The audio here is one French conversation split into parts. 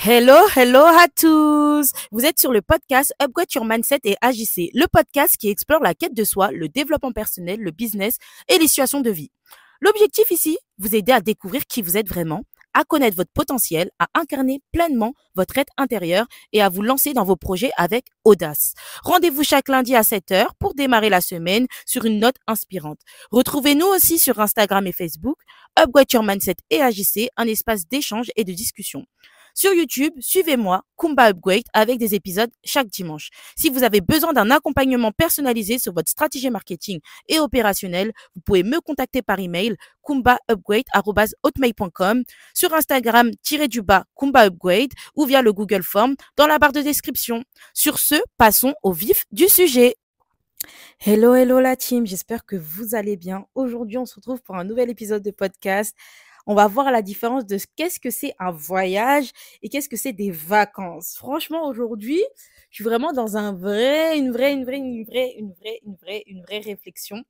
Hello, hello à tous! Vous êtes sur le podcast Upgrade Your Mindset et Agissez, le podcast qui explore la quête de soi, le développement personnel, le business et les situations de vie. L'objectif ici, vous aider à découvrir qui vous êtes vraiment, à connaître votre potentiel, à incarner pleinement votre être intérieur et à vous lancer dans vos projets avec audace. Rendez-vous chaque lundi à 7 heures pour démarrer la semaine sur une note inspirante. Retrouvez-nous aussi sur Instagram et Facebook, Upgrade Your Mindset et Agissez, un espace d'échange et de discussion. Sur YouTube, suivez-moi, Kumba Upgrade, avec des épisodes chaque dimanche. Si vous avez besoin d'un accompagnement personnalisé sur votre stratégie marketing et opérationnelle, vous pouvez me contacter par email kumbaupgrade@hotmail.com, sur Instagram Kumba Upgrade ou via le Google Form dans la barre de description. Sur ce, passons au vif du sujet. Hello, hello la team, j'espère que vous allez bien. Aujourd'hui, on se retrouve pour un nouvel épisode de podcast. On va voir la différence de qu'est-ce que c'est un voyage et qu'est-ce que c'est des vacances. Franchement, aujourd'hui, je suis vraiment dans une vraie réflexion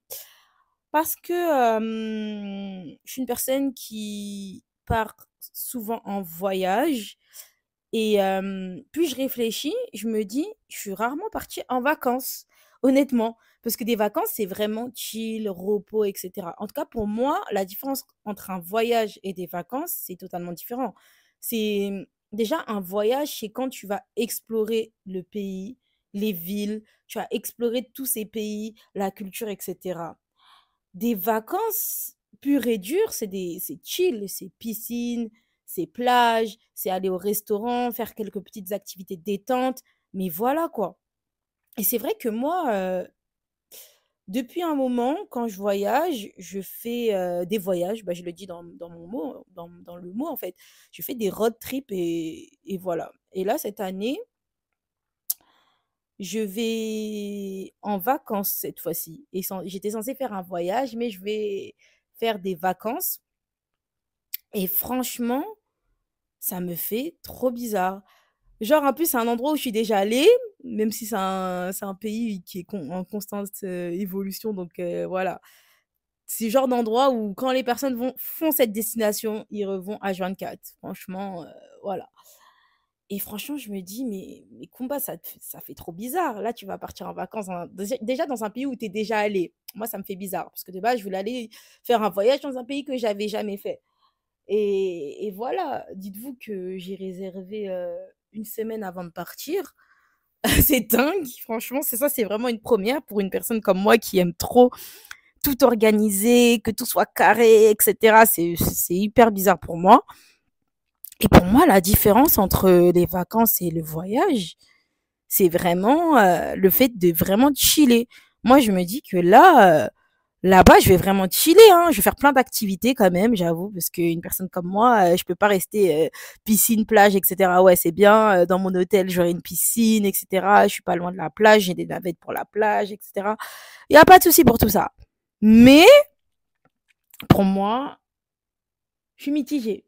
parce que je suis une personne qui part souvent en voyage et puis je réfléchis, je me dis, je suis rarement partie en vacances, honnêtement. Parce que des vacances, c'est vraiment chill, repos, et cetera. En tout cas, pour moi, la différence entre un voyage et des vacances, c'est totalement différent. C'est déjà un voyage, c'est quand tu vas explorer le pays, les villes, tu vas explorer tous ces pays, la culture, et cetera. Des vacances pures et dures, c'est chill, c'est piscine, c'est plage, c'est aller au restaurant, faire quelques petites activités de détente, mais voilà quoi. Et c'est vrai que moi, depuis un moment, quand je voyage, je fais des voyages, bah, je le dis dans mon mot, dans le mot en fait. Je fais des road trips et voilà. Et là, cette année, je vais en vacances cette fois-ci. Et j'étais censée faire un voyage, mais je vais faire des vacances. Et franchement, ça me fait trop bizarre. Genre, en plus, c'est un endroit où je suis déjà allée, même si c'est un pays qui est en constante évolution. Donc, voilà. C'est le genre d'endroit où, quand les personnes font cette destination, ils revont à 24. Franchement, voilà. Et franchement, je me dis, mais Kumba, ça fait trop bizarre. Là, tu vas partir en vacances déjà dans un pays où tu es déjà allé. Moi, ça me fait bizarre parce que de base, je voulais aller faire un voyage dans un pays que j'avais jamais fait. Et voilà, dites-vous que j'ai réservé une semaine avant de partir. C'est dingue, franchement, c'est vraiment une première pour une personne comme moi qui aime trop tout organiser, que tout soit carré, etc. C'est hyper bizarre pour moi. Et pour moi, la différence entre les vacances et le voyage, c'est vraiment le fait de vraiment chiller. Moi, je me dis que là-bas, je vais vraiment chiller, hein. Je vais faire plein d'activités quand même, j'avoue, parce qu'une personne comme moi, je peux pas rester piscine, plage, etc. Ouais, c'est bien. Dans mon hôtel, j'aurai une piscine, etc. Je suis pas loin de la plage, j'ai des navettes pour la plage, etc. Il y a pas de souci pour tout ça. Mais pour moi, je suis mitigée.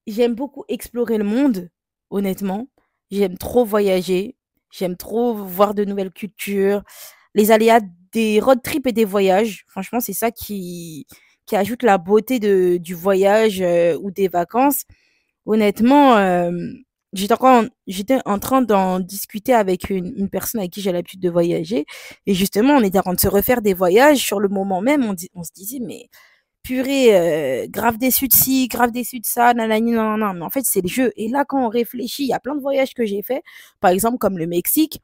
J'aime beaucoup explorer le monde, honnêtement. J'aime trop voyager. J'aime trop voir de nouvelles cultures. Les aléas des road trips et des voyages. Franchement, c'est ça qui ajoute la beauté du voyage ou des vacances. Honnêtement, j'étais en train d'en discuter avec une personne avec qui j'ai l'habitude de voyager. Et justement, on était en train de se refaire des voyages sur le moment même. On se disait, mais purée, grave déçu de ci, grave déçu de ça, nanani, nanana. Mais en fait, c'est le jeu. Et là, quand on réfléchit, il y a plein de voyages que j'ai faits, par exemple comme le Mexique.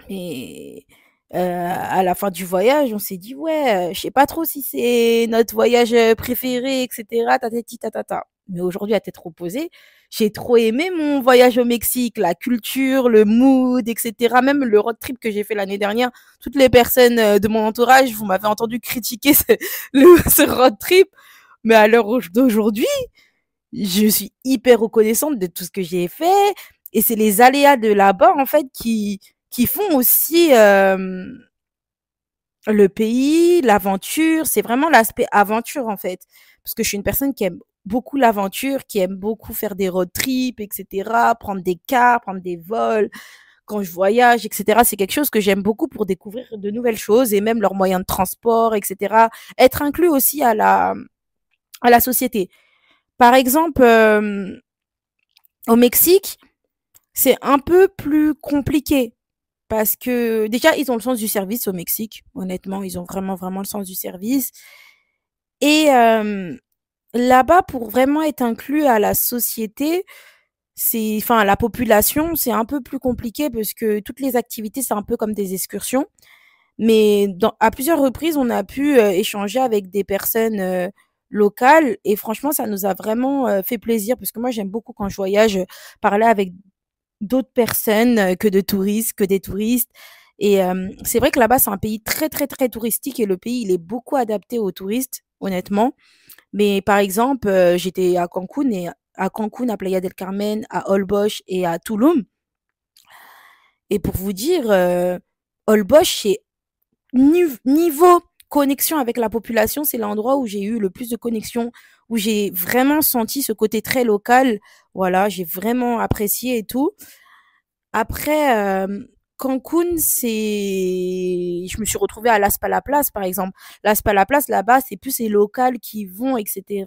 Et à la fin du voyage, on s'est dit, ouais, je sais pas trop si c'est notre voyage préféré, etc. Tatati, tatata. Mais aujourd'hui, à tête reposée, j'ai trop aimé mon voyage au Mexique, la culture, le mood, etc. Même le road trip que j'ai fait l'année dernière. Toutes les personnes de mon entourage, vous m'avez entendu critiquer ce road trip. Mais à l'heure d'aujourd'hui, je suis hyper reconnaissante de tout ce que j'ai fait. Et c'est les aléas de là-bas, en fait, qui font aussi le pays, l'aventure. C'est vraiment l'aspect aventure, en fait. Parce que je suis une personne qui aime beaucoup l'aventure, qui aime beaucoup faire des road trips, etc., prendre des cars, prendre des vols quand je voyage, etc. C'est quelque chose que j'aime beaucoup pour découvrir de nouvelles choses et même leurs moyens de transport, etc. Être inclus aussi à la société. Par exemple, Au Mexique, c'est un peu plus compliqué parce que déjà, ils ont le sens du service au Mexique. Honnêtement, ils ont vraiment, vraiment le sens du service. Et là-bas, pour vraiment être inclus à la société, enfin, à la population, c'est un peu plus compliqué parce que toutes les activités, c'est un peu comme des excursions. Mais à plusieurs reprises, on a pu échanger avec des personnes locales et franchement, ça nous a vraiment fait plaisir parce que moi, j'aime beaucoup quand je voyage parler avec d'autres personnes que des touristes. Et c'est vrai que là-bas, c'est un pays très, très, très touristique et le pays, il est beaucoup adapté aux touristes, honnêtement. Mais par exemple, j'étais à Cancun, à Playa del Carmen, à Holbox et à Tulum. Et pour vous dire, Holbox, c'est niveau connexion avec la population, c'est l'endroit où j'ai eu le plus de connexion, où j'ai vraiment senti ce côté très local. Voilà, j'ai vraiment apprécié et tout. Après, Cancun, je me suis retrouvée à Las Palaplas, par exemple. Las Palaplas, là-bas, c'est plus les locales qui vont, etc.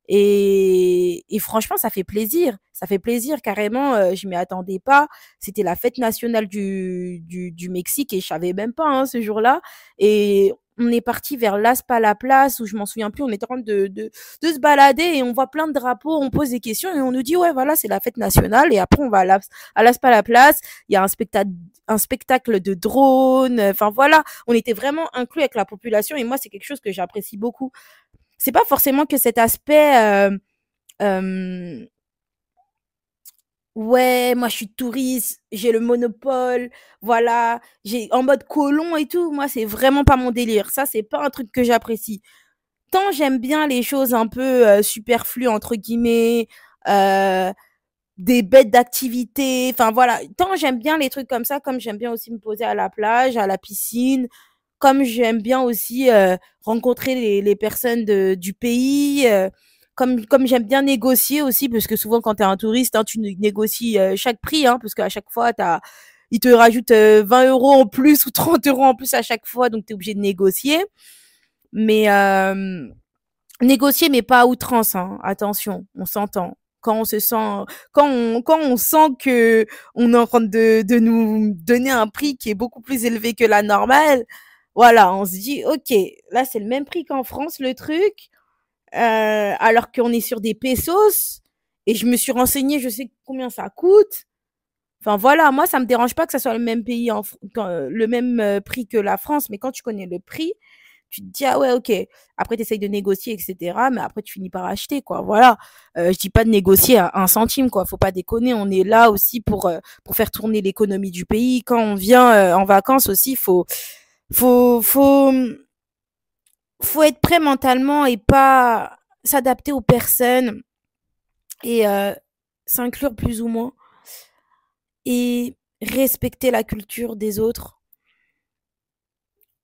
Et franchement, ça fait plaisir. Ça fait plaisir carrément. Je m'y attendais pas. C'était la fête nationale du Mexique et je savais même pas hein, ce jour-là. Et on est parti vers Las Palaplas où je m'en souviens plus. On est en train de se balader et on voit plein de drapeaux. On pose des questions et on nous dit ouais voilà c'est la fête nationale. Et après on va à Las Palaplas. Il y a un spectacle de drones. Enfin voilà, on était vraiment inclus avec la population et moi c'est quelque chose que j'apprécie beaucoup. C'est pas forcément que cet aspect euh, ouais, moi je suis touriste, j'ai le monopole, voilà, j'ai en mode colon et tout, moi c'est vraiment pas mon délire. Ça c'est pas un truc que j'apprécie. Tant j'aime bien les choses un peu superflues entre guillemets, euh, des bêtes d'activité, enfin voilà, tant j'aime bien les trucs comme ça, comme j'aime bien aussi me poser à la plage, à la piscine, comme j'aime bien aussi rencontrer les personnes du pays, comme j'aime bien négocier aussi, parce que souvent quand tu es un touriste, hein, tu négocies chaque prix, hein, parce qu'à chaque fois, ils te rajoutent 20 euros en plus ou 30 euros en plus à chaque fois, donc tu es obligé de négocier. Mais négocier, mais pas à outrance, hein, attention, on s'entend. Quand on se sent, quand on sent que on est en train de nous donner un prix qui est beaucoup plus élevé que la normale, voilà, on se dit, ok, là c'est le même prix qu'en France le truc, alors qu'on est sur des pesos et je me suis renseignée, je sais combien ça coûte. Enfin voilà, moi ça me dérange pas que ça soit le même pays le même prix que la France, mais quand tu connais le prix, tu te dis ah ouais ok. Après tu essayes de négocier etc. Mais après tu finis par acheter quoi. Voilà. Je dis pas de négocier à un centime quoi. Faut pas déconner. On est là aussi pour faire tourner l'économie du pays. Quand on vient en vacances aussi, faut faut faut être prêt mentalement et pas s'adapter aux personnes et s'inclure plus ou moins et respecter la culture des autres,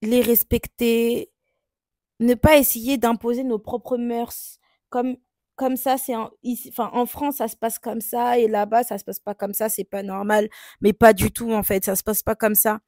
les respecter, ne pas essayer d'imposer nos propres mœurs comme comme ça c'est ici, enfin en France ça se passe comme ça et là-bas ça se passe pas comme ça, c'est pas normal, mais pas du tout en fait, ça se passe pas comme ça.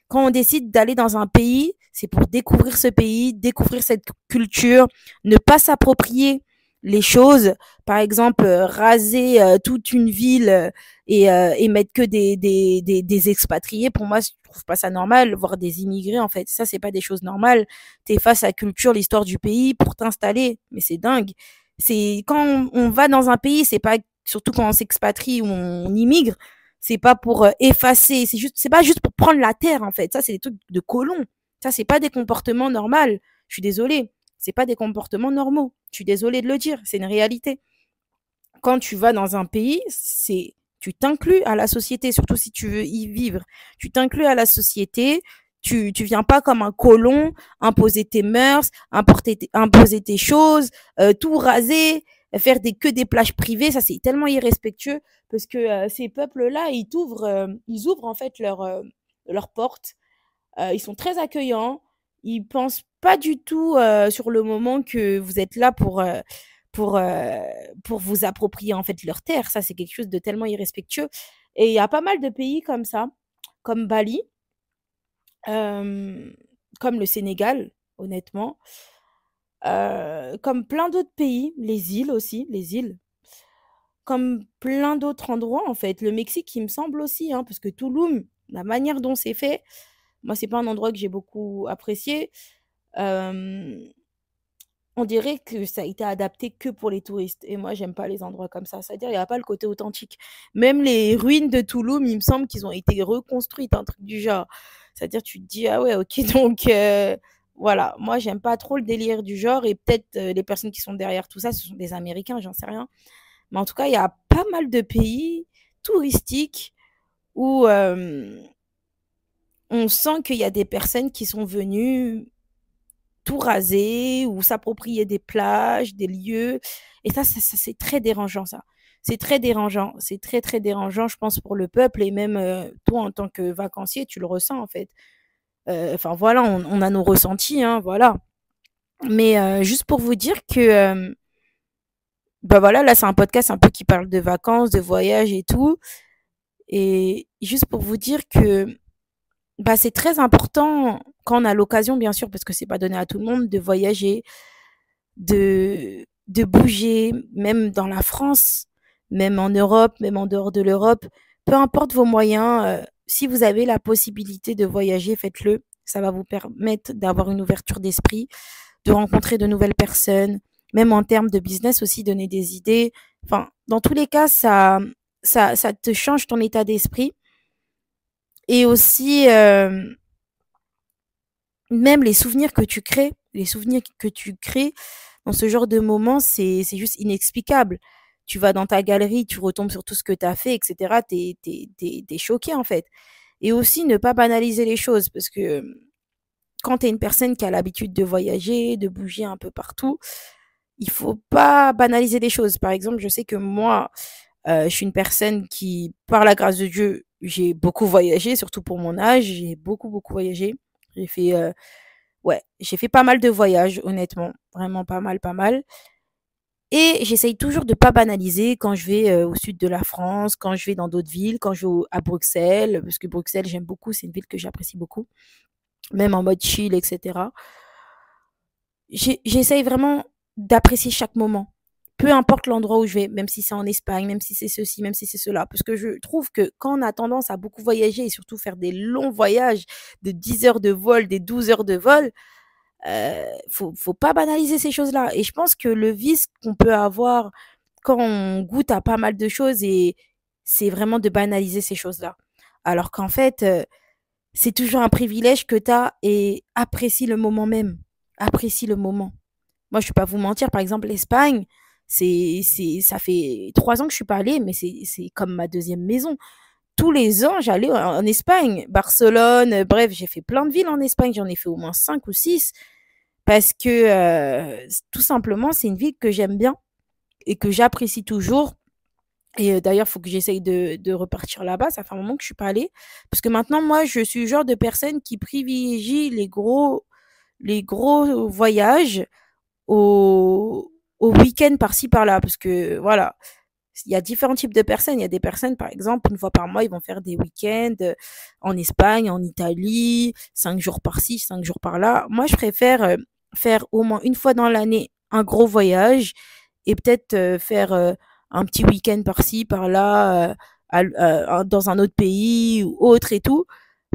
Quand on décide d'aller dans un pays, c'est pour découvrir ce pays, découvrir cette culture, ne pas s'approprier les choses. Par exemple, raser toute une ville et mettre que des expatriés. Pour moi, je trouve pas ça normal. Voir des immigrés, en fait, ça, c'est pas des choses normales. T'es face à la culture, l'histoire du pays pour t'installer. Mais c'est dingue. C'est quand on va dans un pays, c'est pas surtout quand on s'expatrie ou on immigre, c'est pas pour effacer, c'est pas juste pour prendre la terre en fait. Ça c'est des trucs de colons. Ça c'est pas des comportements normaux. Je suis désolée, c'est pas des comportements normaux. Je suis désolée de le dire, c'est une réalité. Quand tu vas dans un pays, c'est tu t'inclus à la société, surtout si tu veux y vivre. Tu t'inclus à la société, tu viens pas comme un colon imposer tes mœurs, imposer tes choses, tout raser, faire que des plages privées, ça c'est tellement irrespectueux parce que ces peuples-là, ils ouvrent en fait leurs portes, ils sont très accueillants, ils pensent pas du tout sur le moment que vous êtes là pour, euh, pour vous approprier en fait leur terre. Ça, c'est quelque chose de tellement irrespectueux. Et il y a pas mal de pays comme ça, comme Bali, euh, comme le Sénégal, honnêtement, comme plein d'autres pays, les îles aussi, les îles. comme plein d'autres endroits, en fait. Le Mexique, il me semble aussi, hein, parce que Tulum, la manière dont c'est fait, moi, c'est pas un endroit que j'ai beaucoup apprécié. Euh, on dirait que ça a été adapté que pour les touristes. Et moi, j'aime pas les endroits comme ça. C'est-à-dire, il n'y a pas le côté authentique. Même les ruines de Tulum, il me semble qu'ils ont été reconstruites, un truc du genre. C'est-à-dire, tu te dis, ah ouais, ok, donc voilà. Moi, j'aime pas trop le délire du genre. Et peut-être les personnes qui sont derrière tout ça, ce sont des Américains, j'en sais rien. Mais en tout cas, il y a pas mal de pays touristiques où on sent qu'il y a des personnes qui sont venues tout raser ou s'approprier des plages, des lieux. Et ça c'est très dérangeant, ça. C'est très dérangeant. C'est très, très dérangeant, je pense, pour le peuple. Et même toi, en tant que vacancier, tu le ressens, en fait. Enfin, voilà, on a nos ressentis, hein, voilà. Mais juste pour vous dire que, bah voilà, là, c'est un podcast un peu qui parle de vacances, de voyages et tout. Et juste pour vous dire que bah, c'est très important quand on a l'occasion, bien sûr, parce que c'est pas donné à tout le monde, de voyager, de bouger, même dans la France, même en Europe, même en dehors de l'Europe. Peu importe vos moyens, si vous avez la possibilité de voyager, faites-le. Ça va vous permettre d'avoir une ouverture d'esprit, de rencontrer de nouvelles personnes, même en termes de business aussi, donner des idées. Enfin, dans tous les cas, ça te change ton état d'esprit. Et aussi, même les souvenirs que tu crées dans ce genre de moment, c'est juste inexplicable. Tu vas dans ta galerie, tu retombes sur tout ce que tu as fait, etc. T'es choqué, en fait. Et aussi, ne pas banaliser les choses, parce que quand tu es une personne qui a l'habitude de voyager, de bouger un peu partout, il faut pas banaliser les choses. Par exemple, je sais que moi, je suis une personne qui, par la grâce de Dieu, j'ai beaucoup voyagé, surtout pour mon âge, j'ai beaucoup, beaucoup voyagé. J'ai fait, ouais, j'ai fait pas mal de voyages, honnêtement, vraiment pas mal, pas mal. Et j'essaye toujours de pas banaliser quand je vais au sud de la France, quand je vais dans d'autres villes, quand je vais à Bruxelles, parce que Bruxelles, j'aime beaucoup, c'est une ville que j'apprécie beaucoup, même en mode chill, etc. J'essaye vraiment d'apprécier chaque moment. Peu importe l'endroit où je vais, même si c'est en Espagne, même si c'est ceci, même si c'est cela. Parce que je trouve que quand on a tendance à beaucoup voyager et surtout faire des longs voyages de 10 heures de vol, des 12 heures de vol, faut pas banaliser ces choses-là. Et je pense que le vice qu'on peut avoir quand on goûte à pas mal de choses, et c'est vraiment de banaliser ces choses-là. Alors qu'en fait, c'est toujours un privilège que tu as et apprécie le moment même. Apprécie le moment. Moi, je ne vais pas vous mentir, par exemple, l'Espagne, ça fait 3 ans que je suis pas allée, mais c'est comme ma deuxième maison. Tous les ans, j'allais en Espagne, Barcelone, bref, j'ai fait plein de villes en Espagne, j'en ai fait au moins 5 ou 6 parce que tout simplement, c'est une ville que j'aime bien et que j'apprécie toujours. Et d'ailleurs, il faut que j'essaye de repartir là-bas. Ça fait un moment que je suis pas allée. Parce que maintenant, moi, je suis le genre de personne qui privilégie les gros voyages au week-end par-ci par-là. Parce que voilà, il y a différents types de personnes. Il y a des personnes, par exemple, une fois par mois, ils vont faire des week-ends en Espagne, en Italie, 5 jours par-ci, 5 jours par-là. Moi, je préfère faire au moins une fois dans l'année un gros voyage et peut-être faire un petit week-end par-ci, par-là, dans un autre pays ou autre et tout.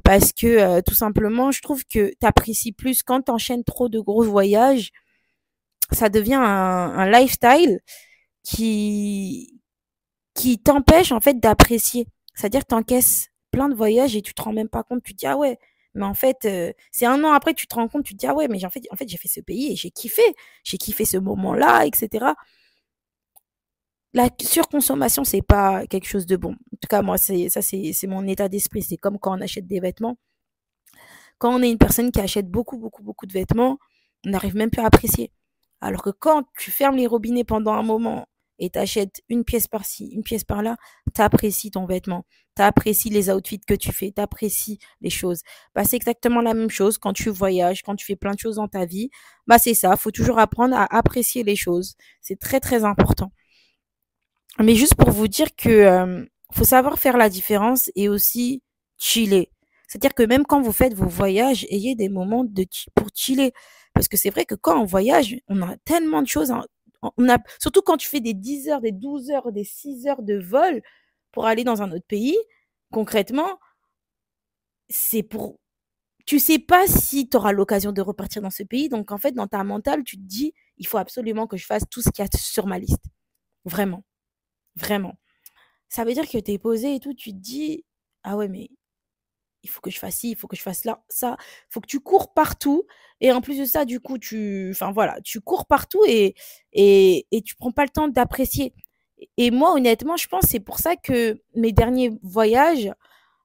Parce que tout simplement, je trouve que tu apprécies plus quand tu enchaînes trop de gros voyages. Ça devient un lifestyle qui, qui t'empêche en fait d'apprécier. C'est-à-dire que tu encaisses plein de voyages et tu te rends même pas compte. Tu te dis, ah ouais, mais en fait, c'est un an après, tu te rends compte, tu te dis, ah ouais, mais en fait j'ai fait ce pays et j'ai kiffé. J'ai kiffé ce moment-là, etc. La surconsommation, c'est pas quelque chose de bon. En tout cas, moi, c'est mon état d'esprit. C'est comme quand on achète des vêtements. Quand on est une personne qui achète beaucoup, beaucoup, beaucoup de vêtements, on n'arrive même plus à apprécier. Alors que quand tu fermes les robinets pendant un moment et t'achètes une pièce par-ci, une pièce par-là, t'apprécies ton vêtement, t'apprécies les outfits que tu fais, t'apprécies les choses. Bah, c'est exactement la même chose quand tu voyages, quand tu fais plein de choses dans ta vie. Bah, c'est ça. Faut toujours apprendre à apprécier les choses. C'est très, très important. Mais juste pour vous dire que faut savoir faire la différence et aussi chiller. C'est-à-dire que même quand vous faites vos voyages, ayez des moments pour chiller. Parce que c'est vrai que quand on voyage, on a tellement de choses On a surtout quand tu fais des 10 heures, des 12 heures, des 6 heures de vol pour aller dans un autre pays, concrètement, c'est pour tu sais pas si tu auras l'occasion de repartir dans ce pays. Donc en fait, dans ta mentale, tu te dis: «Il faut absolument que je fasse tout ce qu'il y a sur ma liste». Vraiment, vraiment. Ça veut dire que tu es posé et tout, tu te dis: «Ah ouais, mais il faut que je fasse ci, il faut que je fasse là ça». Il faut que tu cours partout et en plus de ça, du coup, voilà, tu cours partout et tu prends pas le temps d'apprécier. Et moi, honnêtement, je pense que c'est pour ça que mes derniers voyages,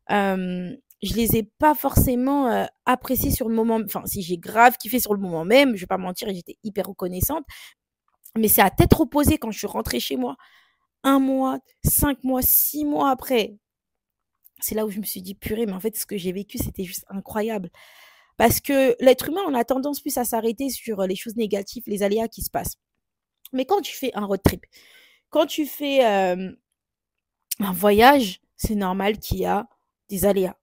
je les ai pas forcément, appréciés sur le moment. Enfin, si, j'ai grave kiffé sur le moment même, je vais pas mentir et j'étais hyper reconnaissante, mais c'est à tête reposée quand je suis rentrée chez moi, 1 mois, 5 mois, 6 mois après. C'est là où je me suis dit: «Purée, mais en fait, ce que j'ai vécu, c'était juste incroyable». Parce que l'être humain, on a tendance plus à s'arrêter sur, les choses négatives, les aléas qui se passent. Mais quand tu fais un road trip, quand tu fais, un voyage, c'est normal qu'il y a des aléas.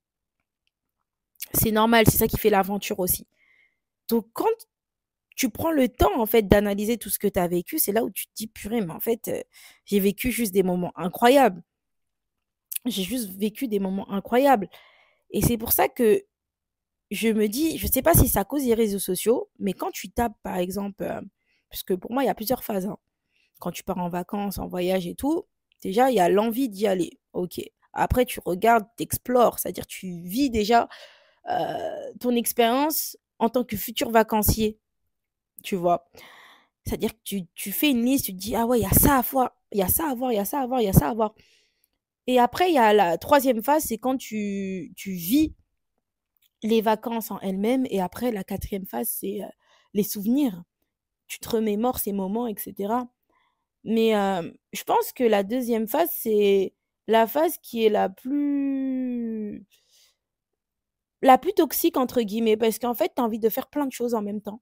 C'est normal, c'est ça qui fait l'aventure aussi. Donc quand tu prends le temps, en fait, d'analyser tout ce que tu as vécu, c'est là où tu te dis: «Purée, mais en fait, j'ai vécu juste des moments incroyables. J'ai juste vécu des moments incroyables». Et c'est pour ça que je me dis, je sais pas si c'est à cause des réseaux sociaux, mais quand tu tapes, par exemple, parce que pour moi, il y a plusieurs phases, hein. Quand tu pars en vacances, en voyage et tout, déjà, il y a l'envie d'y aller. OK. Après, tu regardes, tu explores, c'est-à-dire tu vis déjà, ton expérience en tant que futur vacancier, tu vois? C'est-à-dire que tu fais une liste, tu te dis: «Ah ouais, il y a ça à voir, il y a ça à voir, il y a ça à voir, il y a ça à voir». Et après, il y a la troisième phase, c'est quand tu vis les vacances en elles-mêmes et après la quatrième phase, c'est, les souvenirs. Tu te remémores ces moments et cetera. Mais, je pense que la deuxième phase, c'est la phase qui est la plus «toxique» entre guillemets parce qu'en fait, tu as envie de faire plein de choses en même temps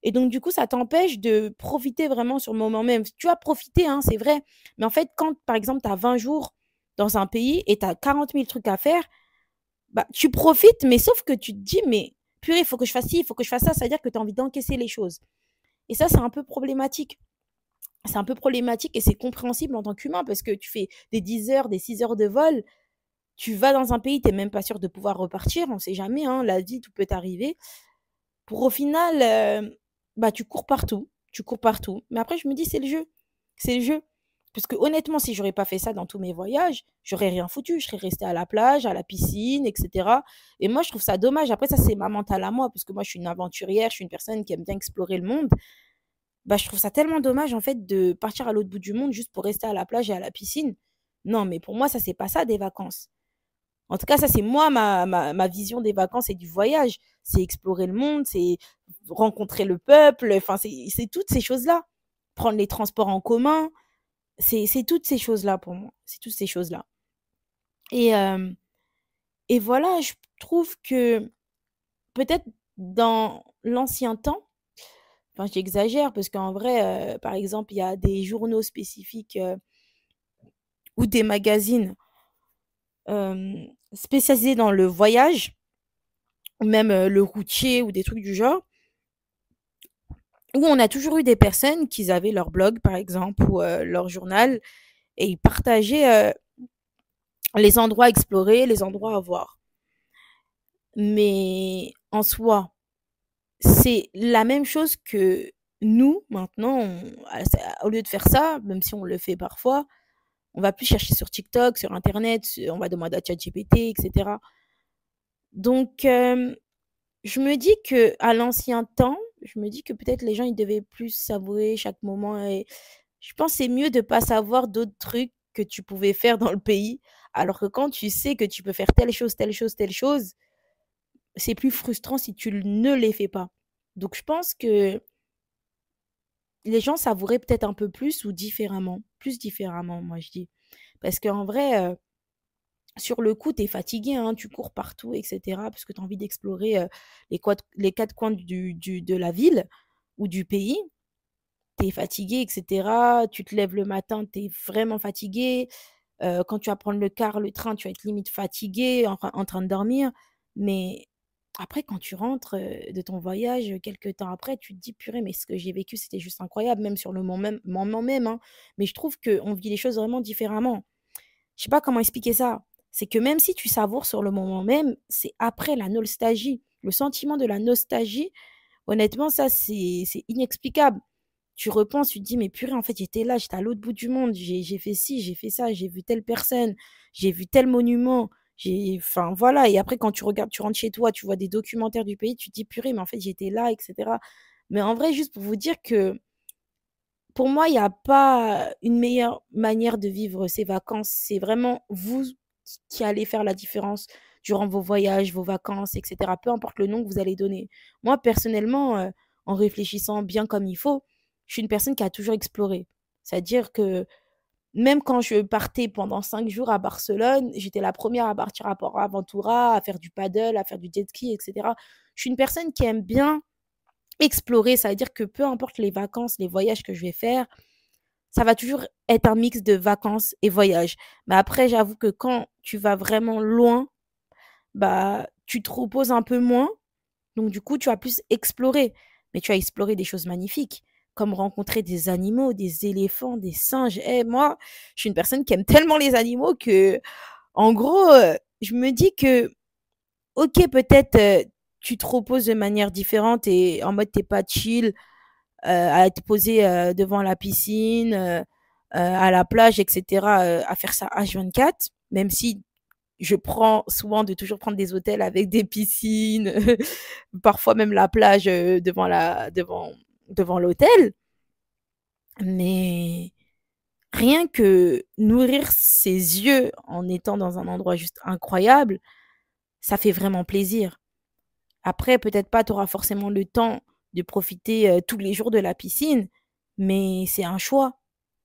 et donc du coup, ça t'empêche de profiter vraiment sur le moment même. Tu as profité, hein, c'est vrai, mais en fait, quand par exemple, tu as 20 jours dans un pays et tu as 40 000 trucs à faire, bah, tu profites, mais sauf que tu te dis: «Mais purée, il faut que je fasse ci, il faut que je fasse ça». C'est-à-dire que tu as envie d'encaisser les choses et ça, c'est un peu problématique. C'est un peu problématique et c'est compréhensible en tant qu'humain parce que tu fais des 10 heures, des 6 heures de vol, tu vas dans un pays, tu es même pas sûr de pouvoir repartir, on sait jamais, hein, la vie, tout peut arriver. Pour au final, bah, tu cours partout, tu cours partout. Mais après je me dis: «C'est le jeu, c'est le jeu». Parce que honnêtement, si j'aurais pas fait ça dans tous mes voyages, j'aurais rien foutu. Je serais restée à la plage, à la piscine et cetera et moi, je trouve ça dommage. Après ça, c'est ma mentale à moi parce que moi, je suis une aventurière, je suis une personne qui aime bien explorer le monde. Bah, je trouve ça tellement dommage, en fait, de partir à l'autre bout du monde juste pour rester à la plage et à la piscine. Non, mais pour moi, ça, c'est pas ça des vacances. En tout cas, ça, c'est moi, ma vision des vacances et du voyage. C'est explorer le monde, c'est rencontrer le peuple, enfin, c'est toutes ces choses-là. Prendre les transports en commun, c'est toutes ces choses-là pour moi. C'est toutes ces choses-là. Et, et voilà, je trouve que peut-être dans l'ancien temps, enfin, j'exagère parce qu'en vrai, par exemple, il y a des journaux spécifiques, ou des magazines, spécialisés dans le voyage ou même, le routier ou des trucs du genre, où on a toujours eu des personnes qui avaient leur blog, par exemple, ou, leur journal et ils partageaient, les endroits à explorer, les endroits à voir. Mais en soi, c'est la même chose que nous, maintenant, au lieu de faire ça, même si on le fait parfois, on va plus chercher sur TikTok, sur internet, on va demander à ChatGPT et cetera. Donc, je me dis que à l'ancien temps, je me dis que peut-être les gens, ils devaient plus savourer chaque moment et je pense que c'est mieux de pas savoir d'autres trucs que tu pouvais faire dans le pays, alors que quand tu sais que tu peux faire telle chose, telle chose, telle chose, c'est plus frustrant si tu ne les fais pas. Donc je pense que les gens savouraient peut-être un peu plus différemment, moi je dis. Parce qu'en vrai, sur le coup, tu es fatigué, hein, tu cours partout et cetera parce que tu as envie d'explorer, les 4 coins de la ville ou du pays. Tu es fatigué et cetera, tu te lèves le matin, tu es vraiment fatigué, quand tu vas prendre le car, le train, tu vas être limite fatigué, en train de dormir, mais après quand tu rentres, de ton voyage, quelque temps après, tu te dis: «Purée, mais ce que j'ai vécu, c'était juste incroyable», même sur le moment même, hein. Mais je trouve qu'on vit les choses vraiment différemment. Je sais pas comment expliquer ça. C'est que même si tu savoures sur le moment même, c'est après la nostalgie. Le sentiment de la nostalgie, honnêtement, ça, c'est inexplicable. Tu repenses, tu te dis: «Mais purée, en fait, j'étais là, j'étais à l'autre bout du monde, j'ai fait ci, j'ai fait ça, j'ai vu telle personne, j'ai vu tel monument, j'ai» enfin, voilà. Et après quand tu regardes, tu rentres chez toi, tu vois des documentaires du pays, tu te dis: «Purée, mais en fait, j'étais là» et cetera. Mais en vrai, juste pour vous dire que pour moi, il y a pas une meilleure manière de vivre ses vacances. C'est vraiment vous qui allez faire la différence durant vos voyages, vos vacances, et cetera. Peu importe le nom que vous allez donner. Moi, personnellement, en réfléchissant bien comme il faut, je suis une personne qui a toujours exploré. C'est-à-dire que même quand je partais pendant 5 jours à Barcelone, j'étais la première à partir à Port Aventura, à faire du paddle, à faire du jet ski, et cetera. Je suis une personne qui aime bien explorer. Ça veut dire que peu importe les vacances, les voyages que je vais faire, ça va toujours être un mix de vacances et voyages. Mais après, j'avoue que quand tu vas vraiment loin, bah, tu te reposes un peu moins. Donc, du coup, tu vas plus explorer. Mais tu vas explorer des choses magnifiques, comme rencontrer des animaux, des éléphants, des singes. Eh, moi, je suis une personne qui aime tellement les animaux que, en gros, je me dis que, ok, peut-être tu te reposes de manière différente et en mode t'es pas chill, à être posé devant la piscine, à la plage, etc., à faire ça H24, même si je prends soin de toujours prendre des hôtels avec des piscines, parfois même la plage devant l'hôtel. Mais rien que nourrir ses yeux en étant dans un endroit juste incroyable, ça fait vraiment plaisir. Après, peut-être pas, tu auras forcément le temps de profiter tous les jours de la piscine, mais c'est un choix.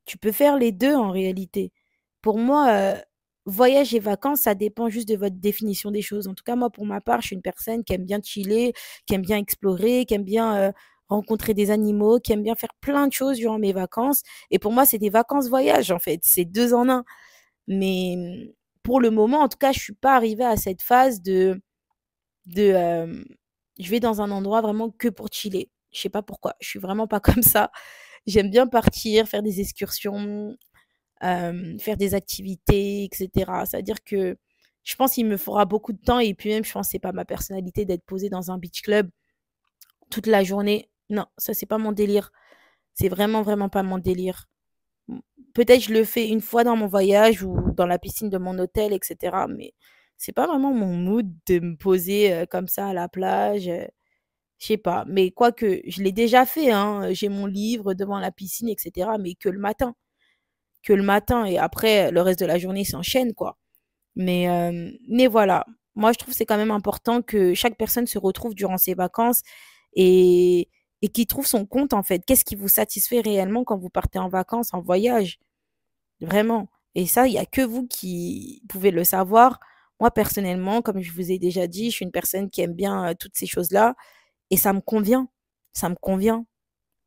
Tu peux faire les 2 en réalité. Pour moi, voyage et vacances, ça dépend juste de votre définition des choses. En tout cas, moi, pour ma part, je suis une personne qui aime bien chiller, qui aime bien explorer, qui aime bien, rencontrer des animaux, qui aime bien faire plein de choses durant mes vacances. Et pour moi, c'est des vacances-voyages, en fait. C'est 2 en un. Mais, pour le moment, en tout cas, je suis pas arrivée à cette phase de je vais dans un endroit vraiment que pour chiller. Je sais pas pourquoi, je suis vraiment pas comme ça. J'aime bien partir, faire des excursions, faire des activités, et cetera. C'est-à-dire que je pense qu'il me faudra beaucoup de temps et puis même, je pense que c'est pas ma personnalité d'être posée dans un beach club toute la journée. Non, ça, c'est pas mon délire. C'est vraiment, vraiment pas mon délire. Mmh, peut-être je le fais une fois dans mon voyage ou dans la piscine de mon hôtel, et cetera, mais c'est pas vraiment mon mood de me poser, comme ça à la plage, je sais pas. Mais quoique, je l'ai déjà fait, hein, j'ai mon livre devant la piscine, et cetera, mais que le matin. Que le matin et après, le reste de la journée s'enchaîne, quoi. Mais voilà. Moi, je trouve que c'est quand même important que chaque personne se retrouve durant ses vacances et et qu'il trouve son compte, en fait. Qu'est-ce qui vous satisfait réellement quand vous partez en vacances, en voyage? Vraiment. Et ça, il y a que vous qui pouvez le savoir. Moi, personnellement, comme je vous ai déjà dit, je suis une personne qui aime bien, toutes ces choses-là et ça me convient. Ça me convient.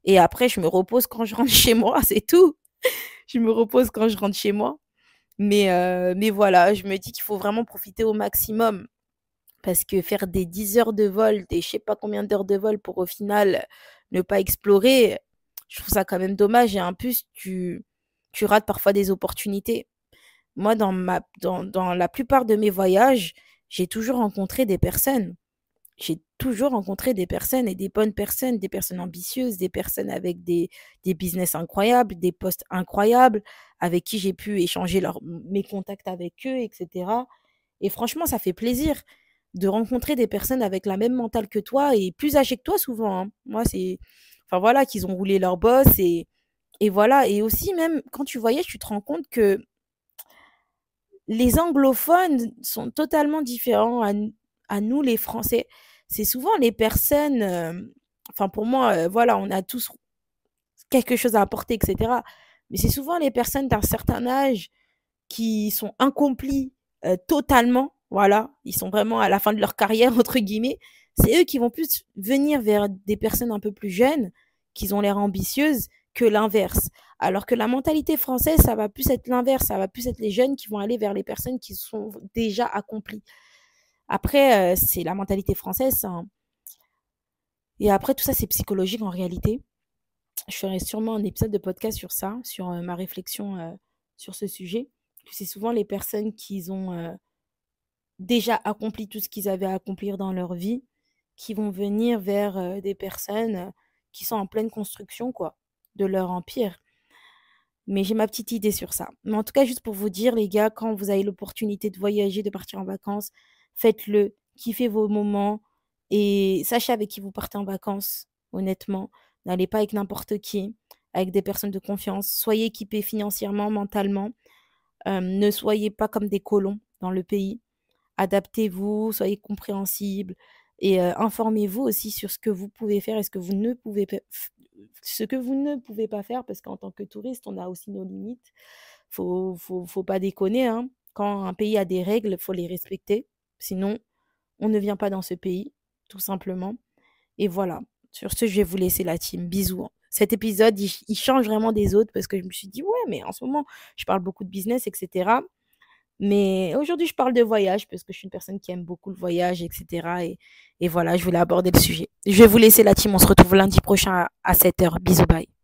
Et après, je me repose quand je rentre chez moi, c'est tout. Je me repose quand je rentre chez moi. Mais voilà, je me dis qu'il faut vraiment profiter au maximum parce que faire des 10 heures de vol, des je sais pas combien d'heures de vol pour au final ne pas explorer, je trouve ça quand même dommage et en plus tu rates parfois des opportunités. Moi, dans la plupart de mes voyages, j'ai toujours rencontré des personnes. J'ai toujours rencontré des personnes et des personnes ambitieuses, des personnes avec des business incroyables, des postes incroyables, avec qui j'ai pu échanger mes contacts avec eux, et cetera. Et franchement, ça fait plaisir de rencontrer des personnes avec la même mentale que toi et plus âgées que toi souvent, hein. Moi, c'est enfin voilà, qu'ils ont roulé leur boss et voilà. Et aussi même quand tu voyages, tu te rends compte que les anglophones sont totalement différents à nous les Français. C'est souvent les personnes, enfin pour moi, voilà, on a tous quelque chose à apporter, et cetera. Mais c'est souvent les personnes d'un certain âge qui sont incomplis, totalement, voilà. Ils sont vraiment à la fin de leur «carrière» entre guillemets. C'est eux qui vont plus venir vers des personnes un peu plus jeunes, qui ont l'air ambitieuses, que l'inverse. Alors que la mentalité française, ça va plus être l'inverse, ça va plus être les jeunes qui vont aller vers les personnes qui sont déjà accomplies. Après, c'est la mentalité française, ça, hein. Et après, tout ça, c'est psychologique en réalité. Je ferai sûrement un épisode de podcast sur ça, sur ma réflexion sur ce sujet. C'est souvent les personnes qui ont déjà accompli tout ce qu'ils avaient à accomplir dans leur vie qui vont venir vers des personnes qui sont en pleine construction, quoi, de leur empire. Mais j'ai ma petite idée sur ça. Mais en tout cas, juste pour vous dire, les gars, quand vous avez l'opportunité de voyager, de partir en vacances, faites-le, kiffez vos moments et sachez avec qui vous partez en vacances, honnêtement. N'allez pas avec n'importe qui, avec des personnes de confiance. Soyez équipés financièrement, mentalement. Ne soyez pas comme des colons dans le pays. Adaptez-vous, soyez compréhensibles et informez-vous aussi sur ce que vous pouvez faire et ce que vous ne pouvez pas faire parce qu'en tant que touriste, on a aussi nos limites. Faut pas déconner, hein. Quand un pays a des règles, il faut les respecter. Sinon, on ne vient pas dans ce pays, tout simplement. Et voilà. Sur ce, je vais vous laisser la team. Bisous, hein. Cet épisode, il change vraiment des autres parce que je me suis dit, ouais, mais en ce moment, je parle beaucoup de business, etc. Mais aujourd'hui, je parle de voyage parce que je suis une personne qui aime beaucoup le voyage, etc. Et voilà, je voulais aborder le sujet. Je vais vous laisser la team. On se retrouve lundi prochain à 7h. Bisous, bye.